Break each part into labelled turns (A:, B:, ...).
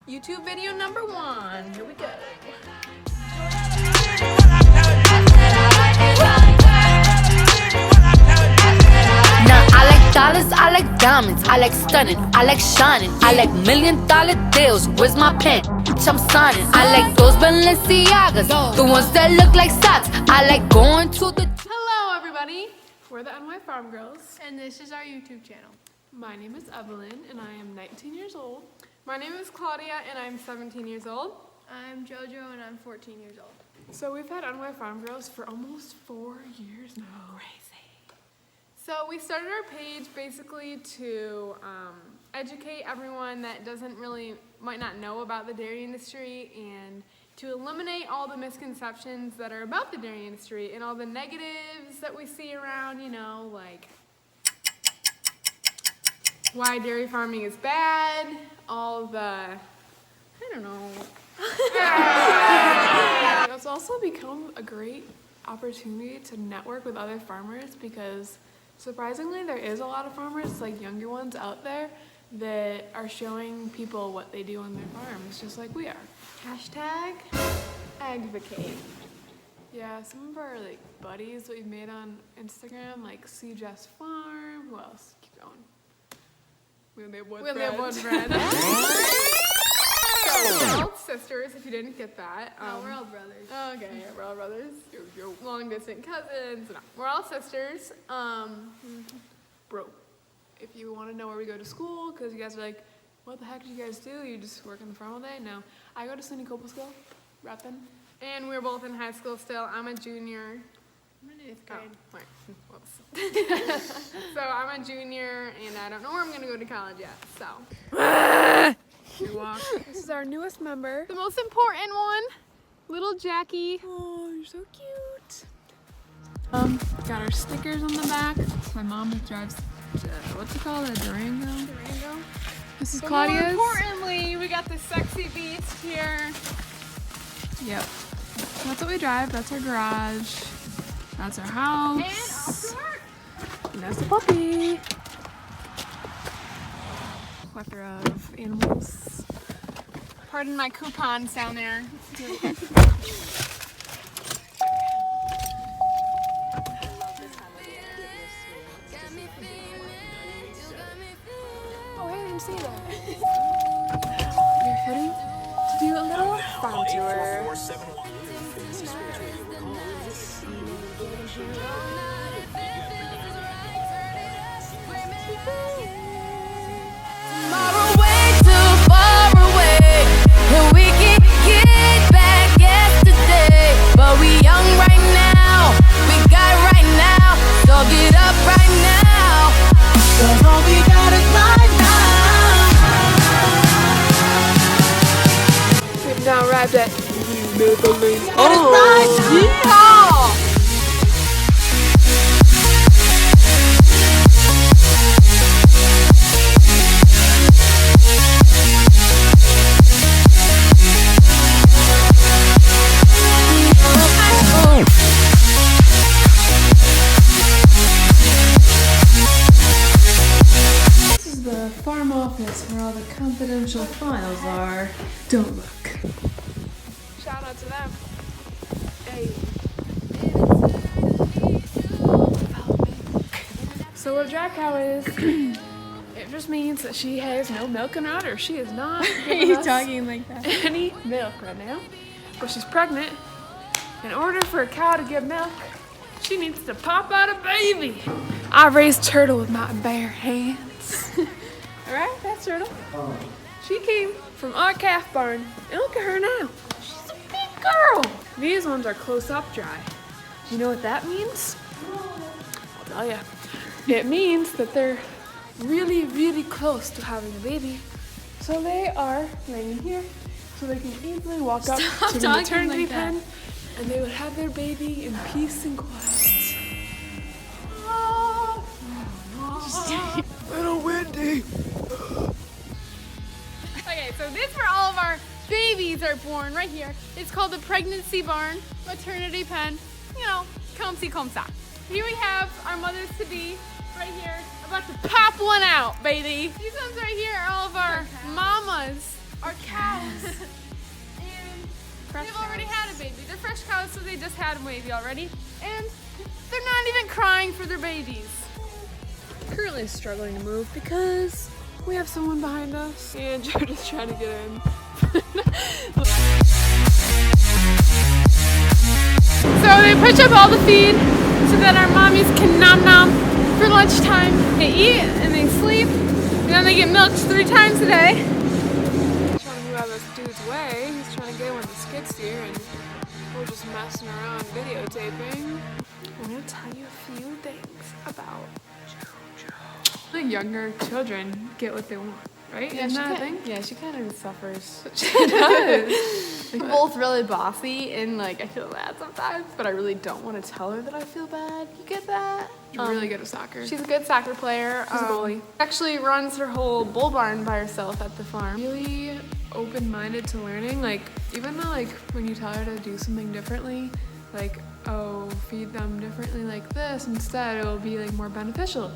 A: YouTube video number 1. Here we go.
B: Now I like dollars, I like diamonds, I like stunning, I like shining, I like $1 million deals. Where's my pen? Bitch, I'm signing. I like those Balenciagas, the ones that look like socks. I like going to the.
A: Hello, everybody. We're the Nyfarmgirls,
C: And this is our YouTube channel.
A: My name is Evelyn, and I am 19 years old. My name is Claudia, and I'm 17 years old.
C: I'm JoJo and I'm 14 years old.
A: So we've had Nyfarmgirls for almost 4 years now. Crazy. So we started our page basically to educate everyone that might not know about the dairy industry, and to eliminate all the misconceptions that are about the dairy industry and all the negatives that we see around, you know, like why dairy farming is bad, all the, I don't know. It's also become a great opportunity to network with other farmers because surprisingly there is a lot of farmers, like younger ones out there, that are showing people what they do on their farms, just like we are. Hashtag advocate. Yeah, some of our like buddies that we've made on Instagram, like CJ's Farm. Who else? Keep going. We only have one friend. So we're all sisters, if you didn't get that.
C: We're all brothers.
A: Okay, yeah, we're all brothers. You're long distance cousins. No, we're all sisters. Bro, if you want to know where we go to school, because you guys are like, what the heck do you guys do? You just work on the farm all day? No. I go to SUNY Coppell School, Rapin. And we're both in high school still. I'm a junior.
C: I'm in 8th grade.
A: Oh, right. Whoops. So I'm a junior, and I don't know where I'm going to go to college yet, so. This is our newest member. The most important one, little Jackie. Oh, you're so cute. Got our stickers on the back. My mom drives, what's it called, a Durango?
C: Durango.
A: This is
C: But
A: Claudia's.
C: more importantly, we got the sexy beast here.
A: Yep. That's what we drive. That's our garage. That's our house.
C: And off to work.
A: And that's the puppy. Plethora of animals. Pardon my coupons down there. Oh, hey, I didn't see that. We're heading to do a little farm tour.
B: Tomorrow way too far away, and we can get back yesterday. But we young right now, we got right now, so get up right now. 'Cause all we got is right now.
A: We've now arrived at Neverland.
B: Oh,
A: yeah! This is the farm office where all the confidential files are. Don't look. Shout out to them. Hey. So what a dry cow is, it just means that she has no milk in her udder. She is not giving us
C: like that?
A: any milk right now. But she's pregnant. In order for a cow to give milk, she needs to pop out a baby. I raised Turtle with my bare hands. Alright, that's Turtle. She came from our calf barn. And look at her now. She's a big girl. These ones are close up dry. You know what that means? I'll tell ya. It means that they're really, really close to having a baby. So they are laying here so they can easily walk up to the maternity pen and they would have their baby in peace and quiet. Little Wendy.
C: Okay, so this is where all of our babies are born, right here. It's called the pregnancy barn, maternity pen. You know, come see, come ça. Here we have our mothers-to-be right here, about to pop one out, baby. These ones right here are all of our mamas our cows. And they've already had a baby. They're fresh cows, so they just had a baby already. And they're not even crying for their babies.
A: Currently struggling to move because we have someone behind us and Jordan's trying to get in.
C: So they push up all the feed so that our mommies can nom nom for lunchtime. They eat and they sleep, and then they get milked 3 times a day.
A: Trying to move out of this dude's way. He's trying to get one of the skid steer and we're just messing around videotaping. I'm gonna tell you a few things about JoJo. The younger children get what they want, right?
D: Yeah,
A: Isn't that a thing?
D: Yeah, she kind of suffers.
A: She does.
D: We're both really bossy, and like I feel bad sometimes, but I really don't want to tell her that I feel bad. You get that?
A: She's really good at soccer.
D: She's a good soccer player.
A: She's a goalie.
D: Actually runs her whole bull barn by herself at the farm.
A: Really open-minded to learning. Like, even though like when you tell her to do something differently, like, oh, feed them differently like this instead, it'll be like more beneficial.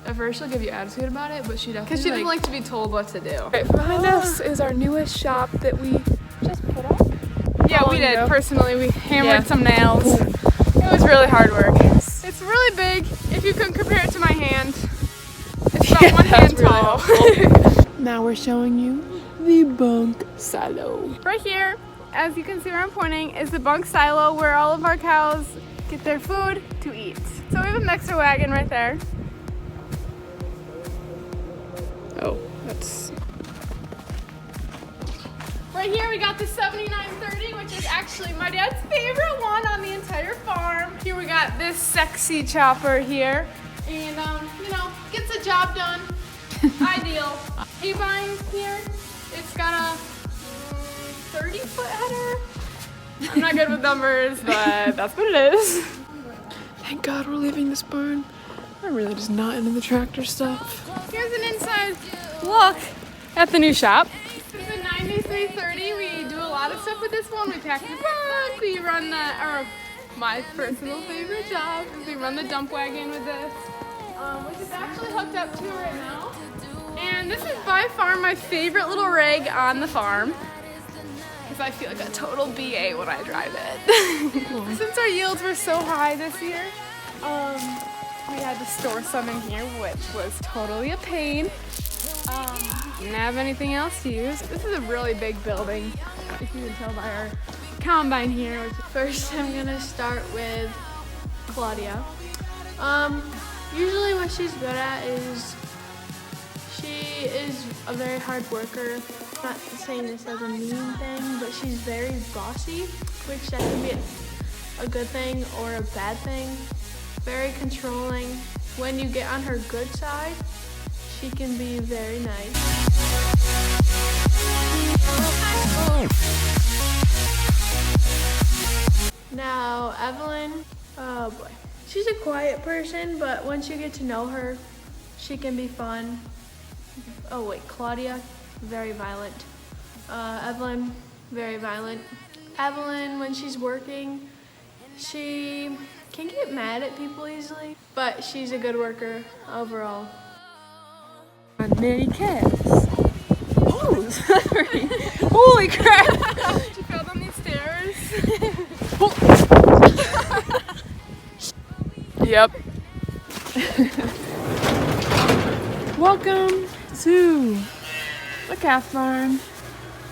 A: At first she'll give you attitude about it, but she definitely
D: Because she doesn't like to be told what to do.
A: Right, behind us is our newest shop that we just put up.
C: Yeah, we did.
A: Ago.
C: Personally, we hammered
A: Yeah.
C: some nails. It was really hard work. It's really big. If you can compare it to my hand, it's about one hand tall.
A: Now we're showing you the bunk silo.
C: Right here, as you can see where I'm pointing, is the bunk silo where all of our cows get their food to eat. So we have a mixer wagon right there.
A: Oh, that's...
C: Right here we got the 7930, which is actually my dad's favorite one on the entire farm. Here we got this sexy chopper here. And, you know, gets the job done. Ideal. Hay vine here, it's got a 30-foot header. I'm not good with numbers, but that's what it is.
A: Thank God we're leaving this barn. I'm really just not into the tractor stuff.
C: Here's an inside look at the new shop. It's a 9330. We do a lot of stuff with this one. We pack the bunk, we run my personal favorite job is we run the dump wagon with this, which is actually hooked up to right now. And this is by far my favorite little rig on the farm, because I feel like a total BA when I drive it. Since our yields were so high this year, we had to store some in here, which was totally a pain. Didn't have anything else to use. This is a really big building, if you can tell by our combine here.
E: First, I'm gonna start with Claudia. Usually what she's good at is she is a very hard worker. Not saying this as a mean thing, but she's very bossy, which that can be a good thing or a bad thing. Very controlling. When you get on her good side, she can be very nice. Now, Evelyn, oh boy. She's a quiet person, but once you get to know her, she can be fun. Oh wait, Claudia, very violent. Evelyn, very violent. Evelyn, when she's working, she can get mad at people easily, but she's a good worker overall.
A: Many calves. Oh, sorry. Holy crap.
C: She fell down these stairs.
A: Yep. Welcome to the calf barn.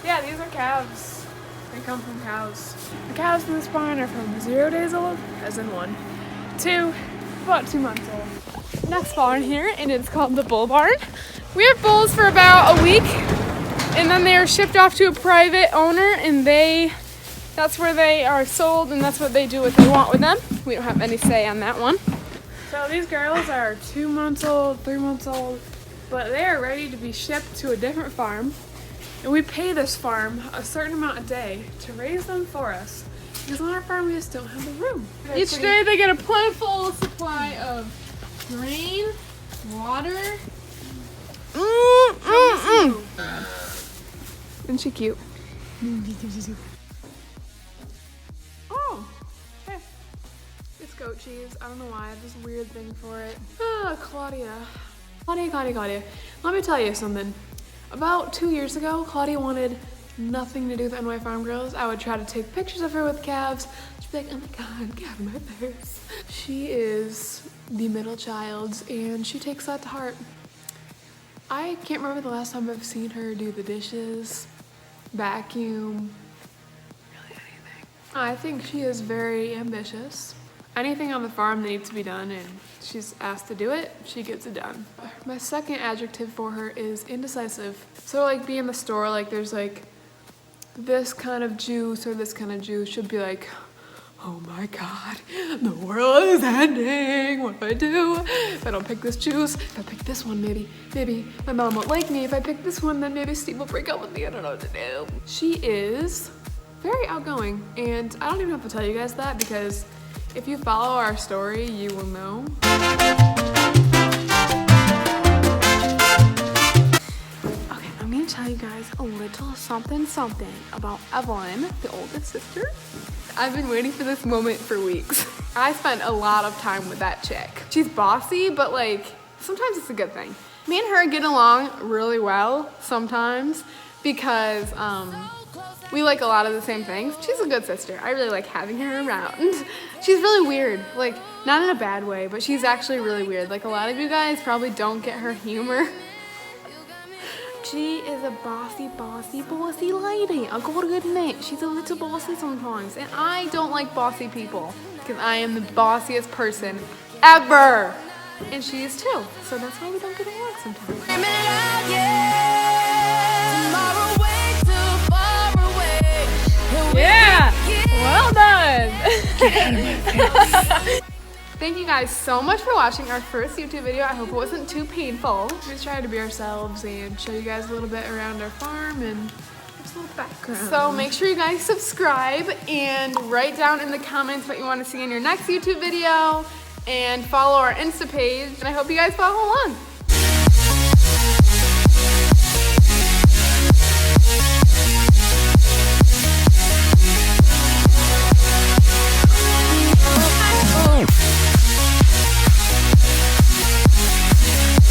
A: Yeah, these are calves. They come from cows. The calves in this barn are from 0 days old, as in 1, to about 2 months old.
C: Next barn here, and it's called the bull barn. We have bulls for about a week, and then they are shipped off to a private owner, and that's where they are sold, and that's what they do what they want with them. We don't have any say on that one.
A: So these girls are 2 months old, 3 months old, but they are ready to be shipped to a different farm. And we pay this farm a certain amount a day to raise them for us, because on our farm we just don't have the room.
C: Each day they get a plentiful supply of grain, water.
A: Isn't she cute? Oh, hey. It's goat cheese. I don't know why. I have this weird thing for it. Ah, Claudia. Claudia. Let me tell you something. About 2 years ago, Claudia wanted nothing to do with Nyfarmgirls. I would try to take pictures of her with calves. She'd be like, oh my God, get out of my face. She is the middle child and she takes that to heart. I can't remember the last time I've seen her do the dishes, vacuum, really anything. I think she is very ambitious. Anything on the farm that needs to be done and she's asked to do it, she gets it done. My second adjective for her is indecisive. So like be in the store, like there's like this kind of juice or this kind of juice, she'll be like, oh my God, the world is ending, what do I do? If I don't pick this juice, if I pick this one, maybe my mom won't like me. If I pick this one, then maybe Steve will break up with me, I don't know what to do. She is very outgoing, and I don't even have to tell you guys that because if you follow our story, you will know. Okay, I'm gonna tell you guys a little something about Evelyn, the oldest sister. I've been waiting for this moment for weeks. I spent a lot of time with that chick. She's bossy, but like, sometimes it's a good thing. Me and her get along really well sometimes because we like a lot of the same things. She's a good sister. I really like having her around. She's really weird, like not in a bad way, but she's actually really weird. Like a lot of you guys probably don't get her humor. She is a bossy lady. I gotta admit, she's a little bossy sometimes. And I don't like bossy people because I am the bossiest person ever. And she is too. So that's why we don't get along sometimes.
C: Yeah, well done.
A: Thank you guys so much for watching our first YouTube video. I hope it wasn't too painful. We just tried to be ourselves and show you guys a little bit around our farm and just a little background. So make sure you guys subscribe and write down in the comments what you want to see in your next YouTube video and follow our Insta page. And I hope you guys follow along.